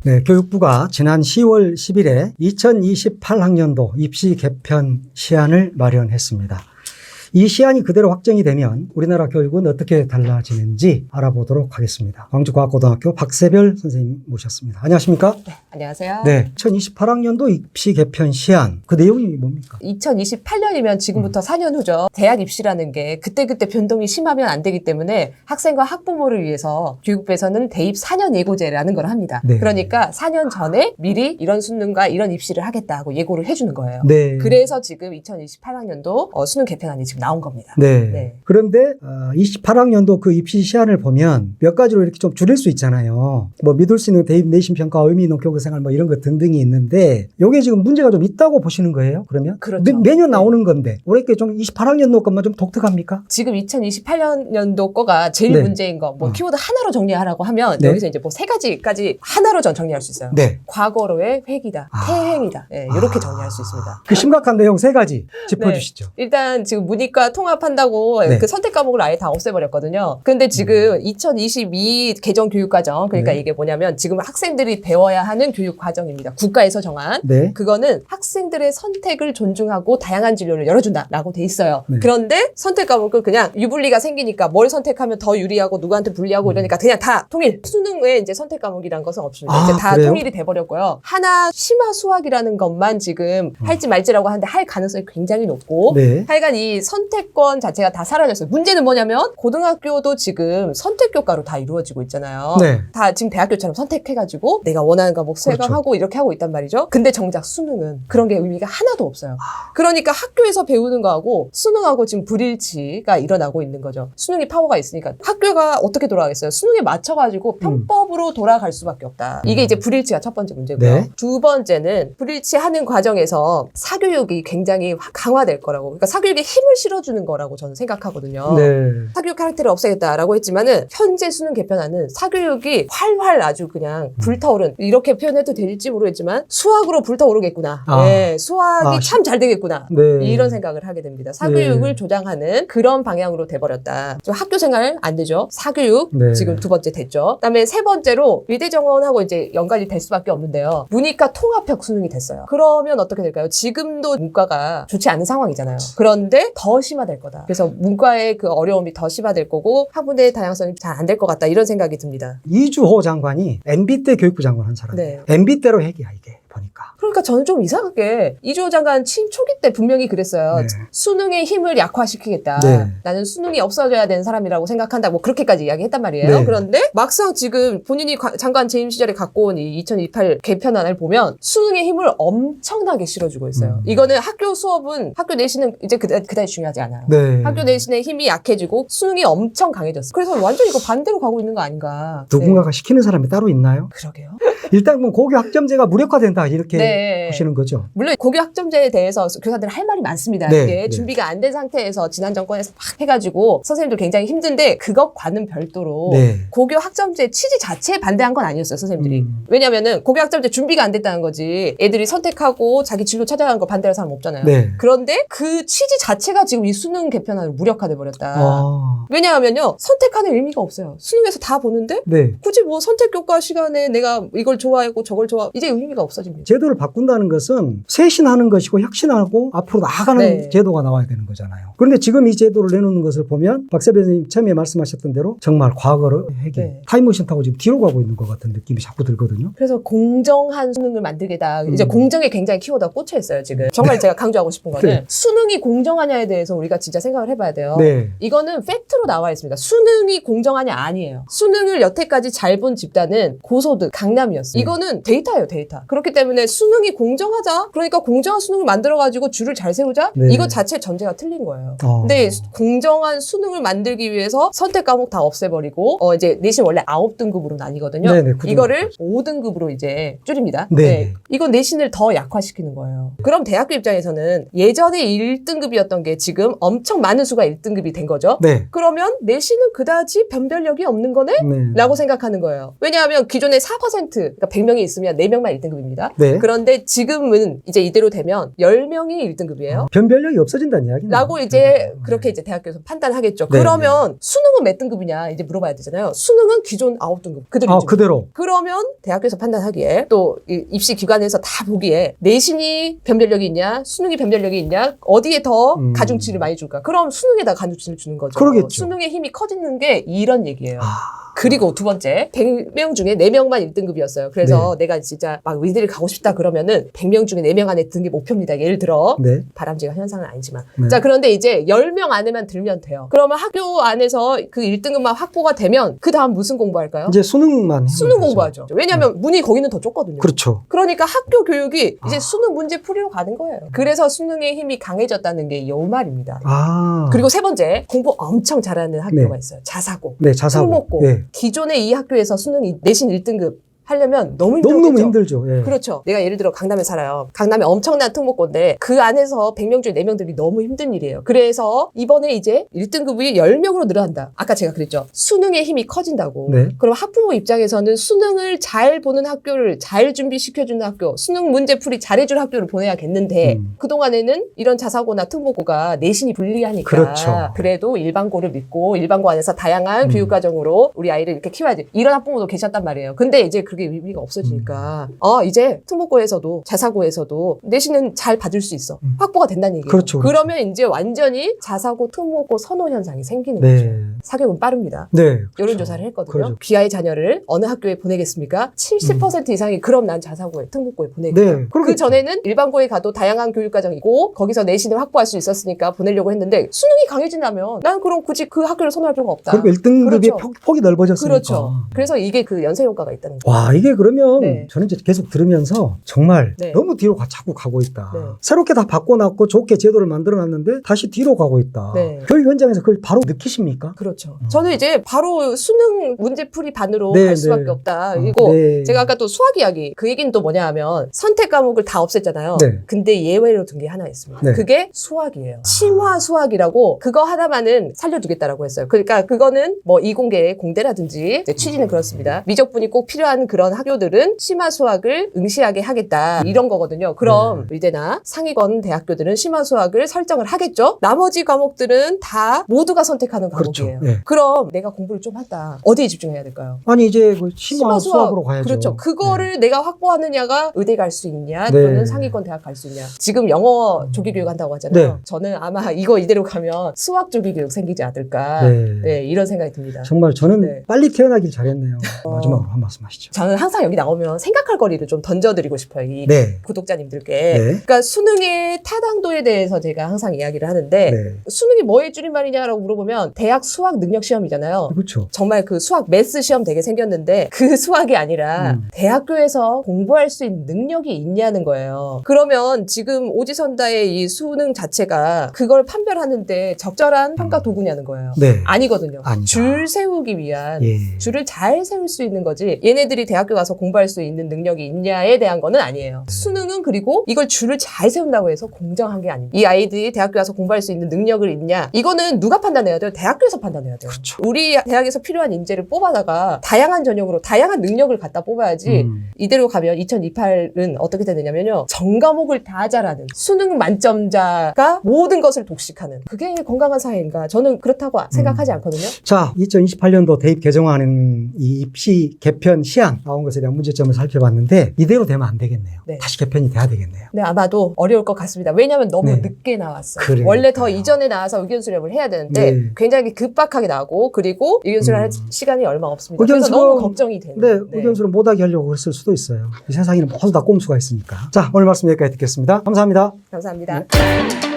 네, 교육부가 지난 10월 10일에 2028학년도 입시 개편 시안을 마련했습니다. 이 시안이 그대로 확정이 되면 우리나라 교육은 어떻게 달라지는지 알아보도록 하겠습니다. 광주과학고등학교 박세별 선생님 모셨습니다. 안녕하십니까? 네, 안녕하세요. 네, 2028학년도 입시 개편 시안, 그 내용이 뭡니까? 2028년이면 지금부터 4년 후죠. 대학 입시라는 게 그때그때 변동이 심하면 안 되기 때문에 학생과 학부모를 위해서 교육부에서는 대입 4년 예고제라는 걸 합니다. 네. 그러니까 4년 전에 미리 이런 수능과 이런 입시를 하겠다 하고 예고를 해주는 거예요. 네. 그래서 지금 2028학년도 수능 개편안이 지금 나온 겁니다. 네. 네. 그런데 28학년도 그 입시 시안을 보면 몇 가지로 이렇게 좀 줄일 수 있잖아요. 뭐 믿을 수 있는 대입 내신 평가, 의미 있는 교육 생활 뭐 이런 것 등등이 있는데 이게 지금 문제가 좀 있다고 보시는 거예요? 그러면? 그렇죠. 매년 나오는 건데 올해 좀 28학년도 것만 좀 독특합니까? 지금 2028년도 거가 제일 네. 문제인 거, 뭐 키워드 하나로 정리하라고 하면 네. 여기서 이제 뭐 3가지까지 하나로 정리할 수 있어요. 네. 과거로의 회귀다, 퇴행이다. 네, 이렇게 정리할 수 있습니다. 그 심각한 내용 3가지 짚어주시죠. 일단 지금 문이과 통합한다고 네. 그 선택 과목을 아예 다 없애버렸거든요. 근데 지금 2022 개정 교육과정, 그러니까 네. 이게 뭐냐면 지금 학생들이 배워야 하는 교육과정입니다. 국가에서 정한. 네. 그거는 학생들의 선택을 존중하고 다양한 진로를 열어준다라고 돼 있어요. 네. 그런데 선택 과목은 그냥 유불리가 생기니까 뭘 선택하면 더 유리하고 누구한테 불리하고 이러니까 그냥 다 통일. 수능에 이제 선택 과목이란 것은 없습니다. 아, 이제 다 그래요? 통일이 돼버렸고요. 하나 심화 수학이라는 것만 지금 할지 말지라고 하는데 할 가능성이 굉장히 높고 네. 하여간 이 선택권 자체가 다 사라졌어요. 문제는 뭐냐면 고등학교도 지금 선택 교과로 다 이루어지고 있잖아요. 네. 다 지금 대학교처럼 선택해가지고 내가 원하는 과목 수강하고 이렇게 하고 있단 말이죠. 근데 정작 수능은 그런 게 의미가 하나도 없어요. 그러니까 학교에서 배우는 거하고 수능하고 지금 불일치가 일어나고 있는 거죠. 수능이 파워가 있으니까 학교가 어떻게 돌아가겠어요? 수능에 맞춰가지고 편법으로 돌아갈 수밖에 없다. 이게 이제 불일치가 첫 번째 문제고요. 네. 두 번째는 불일치하는 과정에서 사교육이 굉장히 강화될 거라고. 그러니까 사교육에 힘을 실어주는 거라고 저는 생각하거든요. 네. 사교육 카락터를 없애겠다라고 했지만은 현재 수능 개편안은 사교육이 활활 아주 그냥 불타오른, 이렇게 표현해도 될지 모르겠지만 수학으로 불타오르겠구나. 아. 네, 수학이 아, 참 잘 되겠구나. 네. 이런 생각을 하게 됩니다. 사교육을 네. 조장하는 그런 방향으로 돼버렸다. 좀 학교 생활 안 되죠. 사교육 네. 지금 두 번째 됐죠. 그다음에 세 번째로 위대 정원하고 이제 연관이 될 수밖에 없는데요. 문이과 통합형 수능이 됐어요. 그러면 어떻게 될까요? 지금도 문과가 좋지 않은 상황이잖아요. 그런데 더 심화될 거다. 그래서 문과의 그 어려움이 더 심화될 거고 학부의 다양성이 잘 안 될 것 같다. 이런 생각이 듭니다. 이주호 장관이 MB 때 교육부 장관 한 사람이에요. 네. MB 때로 얘기야 이게 보니까. 그러니까 저는 좀 이상하게 이주호 장관 취임 초기 때 분명히 그랬어요. 네. 수능의 힘을 약화시키겠다. 네. 나는 수능이 없어져야 되는 사람이라고 생각한다. 뭐 그렇게까지 이야기했단 말이에요. 네. 그런데 막상 지금 본인이 장관 재임 시절에 갖고 온 이 2028 개편안을 보면 수능의 힘을 엄청나게 실어주고 있어요. 이거는 학교 수업은 학교 내신은 이제 그다지 중요하지 않아요. 네. 학교 내신의 힘이 약해지고 수능이 엄청 강해졌어요. 그래서 완전 이거 반대로 가고 있는 거 아닌가. 누군가가 시키는 사람이 따로 있나요? 그러게요. 일단 뭐 고교 학점제가 무력화된다 이렇게 네. 보시는 거죠. 물론 고교 학점제에 대해서 교사들은 할 말이 많습니다. 네, 이게 네. 준비가 안 된 상태에서 지난 정권에서 막 해가지고 선생님들 굉장히 힘든데 그것과는 별도로 네. 고교 학점제 취지 자체에 반대한 건 아니었어요, 선생님들이. 음. 왜냐면은 고교 학점제 준비가 안 됐다는 거지. 애들이 선택하고 자기 진로 찾아가는 거 반대할 사람 없잖아요. 네. 그런데 그 취지 자체가 지금 이 수능 개편안으로 무력화돼 버렸다. 아. 왜냐하면요, 선택하는 의미가 없어요. 수능에서 다 보는데 네. 굳이 뭐 선택 교과 시간에 내가 이걸 좋아하고 저걸 좋아, 이제 의미가 없어집니다. 제도를 바꾼다는 것은 쇄신하는 것이고 혁신하고 앞으로 나아가는 네. 제도가 나와야 되는 거잖아요. 그런데 지금 이 제도를 내놓는 것을 보면 박세배 선생님 처음에 말씀하셨던 대로 정말 과거로 회귀, 네. 타임머신 타고 지금 뒤로 가고 있는 것 같은 느낌이 자꾸 들거든요. 그래서 공정한 수능을 만들겠다. 이제 공정에 굉장히 키워드가 꽂혀 있어요, 지금. 정말 제가 강조하고 싶은 거는 네. 수능이 공정하냐에 대해서 우리가 진짜 생각을 해봐야 돼요. 네. 이거는 팩트로 나와 있습니다. 수능이 공정하냐 아니에요. 수능을 여태까지 잘 본 집단은 고소득, 강남이었어요. 이거는 데이터예요, 데이터. 그렇기 때문에 수능이 공정하자. 그러니까 공정한 수능을 만들어가지고 줄을 잘 세우자. 네. 이거 자체 전제가 틀린 거예요. 어. 근데 공정한 수능을 만들기 위해서 선택 과목 다 없애버리고 이제 내신 원래 9등급으로 나뉘거든요. 네네, 9등급. 이거를 5등급으로 이제 줄입니다. 네. 이건 내신을 더 약화시키는 거예요. 그럼 대학교 입장에서는 예전에 1등급이었던 게 지금 엄청 많은 수가 1등급이 된 거죠. 네. 그러면 내신은 그다지 변별력이 없는 거네? 네. 라고 생각하는 거예요. 왜냐하면 기존에 4%, 그러니까 100명이 있으면 4명만 1등급입니다. 네. 그런데 그런데 지금은 이제 이대로 되면 10명이 1등급이에요. 변별력이 없어진다는 이야기네요. 라고 이제 그렇게 이제 대학교에서 판단하겠죠. 네, 그러면 수능은 몇 등급이냐 이제 물어봐야 되잖아요. 수능은 기존 9등급 그대로 유지. 그대로. 그러면 대학교에서 판단하기에 또 입시 기관에서 다 보기에 내신이 변별력이 있냐, 수능이 변별력이 있냐, 어디에 더 가중치를 많이 줄까? 그럼 수능에다 가중치를 주는 거죠. 그러겠죠. 수능의 힘이 커지는 게 이런 얘기예요. 아, 그리고 두 번째, 100명 중에 4명만 1등급이었어요. 그래서 내가 진짜 막 의대를 가고 싶다 그러면은 100명 중에 4명 안에 드는 게 목표입니다. 예를 들어. 네. 바람직한 현상은 아니지만. 네. 자, 그런데 이제 10명 안에만 들면 돼요. 그러면 학교 안에서 그 1등급만 확보가 되면 그 다음 무슨 공부할까요? 이제 수능만 수능 하면 공부하죠. 왜냐하면 문이 거기는 더 좁거든요. 그렇죠. 그러니까 학교 교육이 이제 수능 문제 풀이로 가는 거예요. 그래서 수능의 힘이 강해졌다는 게 이 말입니다. 아. 그리고 세 번째, 공부 엄청 잘하는 학교가 네. 있어요. 자사고, 네, 자사고. 특목고. 네. 기존의 이 학교에서 수능 내신 1등급 하려면 너무 힘들겠죠. 너무너무 힘들죠. 예. 그렇죠. 내가 예를 들어 강남에 살아요. 강남에 엄청난 특목고인데 그 안에서 100명 중에 4명들이 너무 힘든 일이에요. 그래서 이번에 이제 1등급이 10명으로 늘어난다. 아까 제가 그랬죠. 수능의 힘이 커진다고. 네. 그럼 학부모 입장에서는 수능을 잘 보는 학교를 잘 준비시켜주는 학교, 수능 문제 풀이 잘해줄 학교를 보내야겠는데 그동안에는 이런 자사고나 특목고가 내신이 불리하니까 그렇죠. 그래도 일반고를 믿고 일반고 안에서 다양한 교육과정으로 우리 아이를 이렇게 키워야지. 이런 학부모도 계셨단 말이에요. 근데 이제 그게 의미가 없어지니까 이제 특목고에서도 자사고에서도 내신은 잘 받을 수 있어. 확보가 된다는 얘기예요. 그렇죠, 그렇죠. 그러면 이제 완전히 자사고, 특목고 선호 현상이 생기는 네. 거죠. 사교육은 빠릅니다. 네. 여론조사를 했거든요. 그렇죠. 귀하의 자녀를 어느 학교에 보내겠습니까? 70% 이상이 그럼 난 자사고에, 특목고에 보내겠다. 네. 그 전에는 일반고에 가도 다양한 교육과정이 있고 거기서 내신을 확보할 수 있었으니까 보내려고 했는데 수능이 강해진다면 난 그럼 굳이 그 학교를 선호할 필요가 없다. 그리고 1등급이 그렇죠. 폭이 넓어졌으니까. 그렇죠. 그래서 이게 그 연쇄 효과가 있다는 거예요. 와, 이게 그러면 네. 저는 이제 계속 들으면서 정말 네. 너무 뒤로 자꾸 가고 있다. 네. 새롭게 다 바꿔놨고 좋게 제도를 만들어놨는데 다시 뒤로 가고 있다. 네. 교육 현장에서 그걸 바로 느끼십니까? 그렇죠. 저는 이제 바로 수능 문제풀이 반으로 네, 갈 수밖에 네. 없다. 그리고 네. 제가 아까 또 수학 이야기, 그 얘기는 또 뭐냐 하면 선택 과목을 다 없앴잖아요. 네. 근데 예외로 둔 게 하나 있습니다. 네. 그게 수학이에요. 심화 수학이라고 그거 하나만은 살려두겠다라고 했어요. 그러니까 그거는 뭐 이공계 공대라든지 이제 취지는 그렇습니다. 미적분이 꼭 필요한 그런 학교들은 심화 수학을 응시하게 하겠다. 이런 거거든요. 그럼 의대나 상위권 대학교들은 심화 수학을 설정을 하겠죠. 나머지 과목들은 다 모두가 선택하는 그렇죠. 과목이에요. 네. 그럼 내가 공부를 좀 했다. 어디에 집중해야 될까요? 아니 이제 그 심화 수학으로 가야죠. 그렇죠. 그거를 내가 확보하느냐가 의대 갈 수 있냐, 네. 또는 상위권 대학 갈 수 있냐. 지금 영어 조기 교육 한다고 하잖아요. 네. 저는 아마 이거 이대로 가면 수학 조기 교육 생기지 않을까. 네. 네, 이런 생각이 듭니다. 정말 저는 네. 빨리 태어나길 잘했네요. 마지막으로 한 말씀 하시죠. 저는 항상 여기 나오면 생각할 거리를 좀 던져드리고 싶어요. 이 네. 구독자님들께. 네. 그러니까 수능의 타당도에 대해서 제가 항상 이야기를 하는데 네. 수능이 뭐의 줄임말이냐라고 물어보면 대학 수학 능력 시험이잖아요. 그렇죠. 정말 그 수학 매스 시험 되게 생겼는데 그 수학이 아니라 대학교에서 공부할 수 있는 능력이 있냐는 거예요. 그러면 지금 오지선다의 이 수능 자체가 그걸 판별하는데 적절한 평가 도구냐는 거예요. 네. 아니거든요. 아니다. 줄 세우기 위한 예. 줄을 잘 세울 수 있는 거지 얘네들이 대학교 가서 공부할 수 있는 능력이 있냐에 대한 거는 아니에요. 수능은 그리고 이걸 줄을 잘 세운다고 해서 공정한 게 아닙니다. 이 아이들이 대학교 가서 공부할 수 있는 능력을 있냐 이거는 누가 판단해야 돼요? 대학교에서 판단해야 돼요. 그렇죠. 우리 대학에서 필요한 인재를 뽑아다가 다양한 전형으로 다양한 능력을 갖다 뽑아야지 이대로 가면 2028은 어떻게 되느냐면요. 전 과목을 다 잘하는 수능 만점자가 모든 것을 독식하는 그게 건강한 사회인가 저는 그렇다고 생각하지 않거든요. 자, 2028년도 대입 개정안은 이 입시 개편 시한 나온 것에 대한 문제점을 살펴봤는데 이대로 되면 안 되겠네요. 네. 다시 개편이 돼야 되겠네요. 네, 아마도 어려울 것 같습니다. 왜냐하면 너무 네. 늦게 나왔어요. 그러니까요. 원래 더 이전에 나와서 의견 수렴을 해야 되는데 네. 굉장히 급박하게 나오고 그리고 의견 수렴할 시간이 얼마 없습니다. 의견 그래서 수렴- 너무 걱정이 되는 네, 의견수를 못하게 하려고 그랬을 수도 있어요. 이 세상에는 모두 다 꼼수가 있으니까. 자, 오늘 말씀 여기까지 듣겠습니다. 감사합니다. 감사합니다. 네.